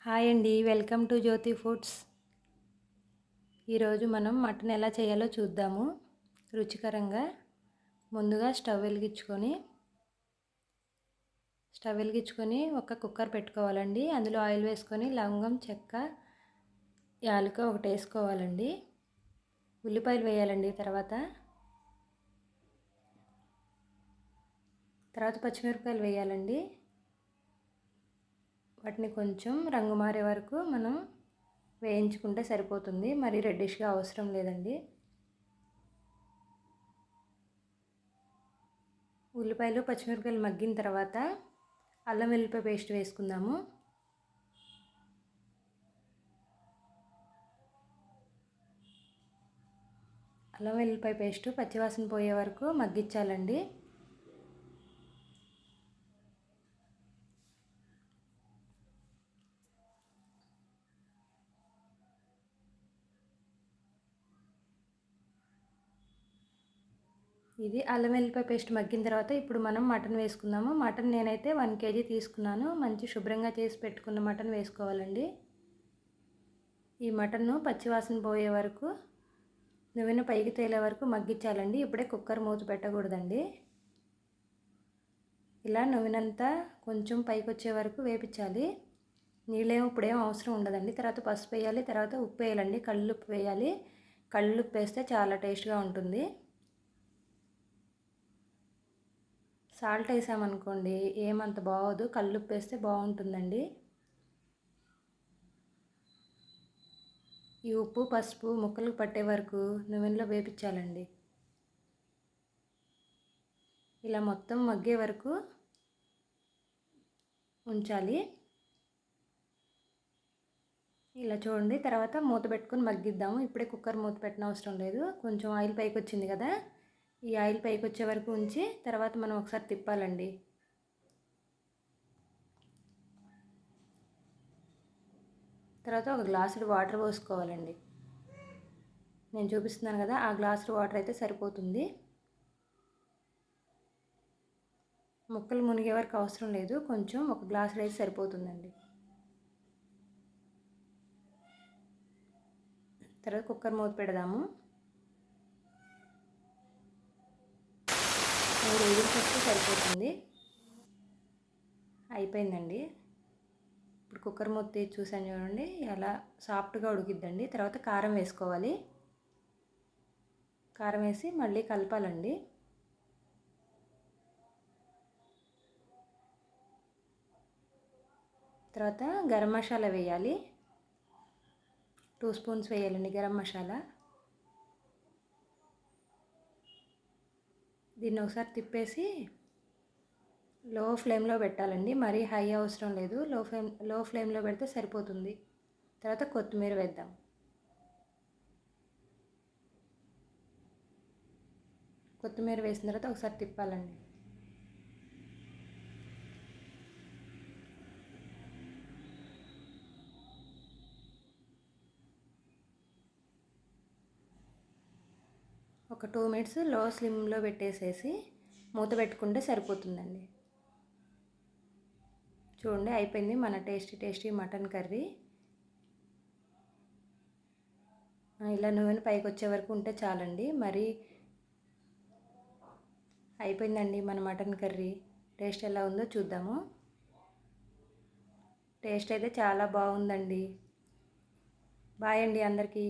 Hi అండి, welcome to Jyothi foods. ఈరోజు మనం మటన్ ఎలా చేయాలో చూద్దాము రుచికరంగా. ముందుగా స్టవ్ వెలిగించుకొని ఒక కుక్కర్ పెట్టుకోవాలండి. అందులో ఆయిల్ వేసుకొని లవంగం, చెక్క, యాలక ఒకటి వేసుకోవాలండి. ఉల్లిపాయలు వేయాలండి. తర్వాత పచ్చిమిరపకాయలు వేయాలండి. వాటిని కొంచెం రంగు మారే వరకు మనం వేయించుకుంటే సరిపోతుంది. మరి రెడ్డిష్గా అవసరం లేదండి. ఉల్లిపాయలు పచ్చిమిరపకాయలు మగ్గిన తర్వాత అల్లం వెల్లిపాయ పేస్ట్ వేసుకుందాము. అల్లం వెల్లిపాయ పేస్ట్ పచ్చివాసన పోయే వరకు మగ్గించాలండి. ఇది అల్లం వెల్లిపాయ పేస్ట్ మగ్గిన తర్వాత ఇప్పుడు మనం మటన్ వేసుకుందాము. మటన్ నేనైతే 1 kg తీసుకున్నాను. మంచి శుభ్రంగా చేసి పెట్టుకున్న మటన్ వేసుకోవాలండి. ఈ మటన్ను పచ్చివాసన పోయే వరకు, నువ్వున పైకి తేలే వరకు మగ్గించాలండి. ఇప్పుడే కుక్కర్ మూత పెట్టకూడదండి. ఇలా నువ్వునంతా కొంచెం పైకి వచ్చే వరకు వేపించాలి. నీళ్ళేమో ఇప్పుడేం అవసరం ఉండదండి. తర్వాత పసుపు వేయాలి, తర్వాత ఉప్పు వేయాలండి. కల్లుప్పు వేయాలి. కల్లుప్పు వేస్తే చాలా టేస్ట్గా ఉంటుంది. సాల్ట్ వేసామనుకోండి ఏమంత బాగోదు, కల్లుప్పు వేస్తే బాగుంటుందండి. ఈ ఉప్పు పసుపు ముక్కలకు పట్టే వరకు నూనెలో వేపించాలండి. ఇలా మొత్తం మగ్గే వరకు ఉంచాలి. ఇలా చూడండి. తర్వాత మూత పెట్టుకొని మగ్గిద్దాము. ఇప్పుడే కుక్కర్ మూత పెట్టిన అవసరం లేదు. కొంచెం ఆయిల్ పైకి వచ్చింది కదా, ఈ ఆయిల్ పైకి వచ్చే వరకు ఉంచి తర్వాత మనం ఒకసారి తిప్పాలండి. తర్వాత ఒక గ్లాసుడు వాటర్ పోసుకోవాలండి. నేను చూపిస్తున్నాను కదా, ఆ గ్లాసుడు వాటర్ అయితే సరిపోతుంది. ముక్కలు మునిగే వరకు అవసరం లేదు, కొంచెం ఒక గ్లాసుడు అయితే సరిపోతుందండి. తర్వాత కుక్కర్ మూత పెడదాము. 3 విజిల్స్ వస్తే సరిపోతుంది. అయిపోయిందండి. ఇప్పుడు కుక్కర్ మూత తీసి చూసాను చూడండి, ఎలా సాఫ్ట్గా ఉడికిద్దండి. తర్వాత కారం వేసుకోవాలి. కారం వేసి మళ్ళీ కలపాలండి. తర్వాత గరం మసాలా వేయాలి. 2 స్పూన్స్ వేయాలండి గరం మసాలా. దీన్ని ఒకసారి తిప్పేసి లో ఫ్లేమ్లో పెట్టాలండి. మరీ హై అవసరం లేదు, లో ఫ్లేమ్లో పెడితే సరిపోతుంది. తర్వాత కొత్తిమీర వేద్దాం. కొత్తిమీర వేసిన తర్వాత ఒకసారి తిప్పాలండి. ఒక 2 మినిట్స్ లో స్లిమ్లో పెట్టేసేసి మూత పెట్టుకుంటే సరిపోతుందండి. చూడండి, అయిపోయింది మన టేస్టీ మటన్ కర్రీ. ఇలా నూనె పైకి వచ్చే వరకు ఉంటే చాలండి. మరి అయిపోయిందండి మన మటన్ కర్రీ. టేస్ట్ ఎలా ఉందో చూద్దాము. టేస్ట్ అయితే చాలా బాగుందండి. బాయ్ అండి అందరికీ.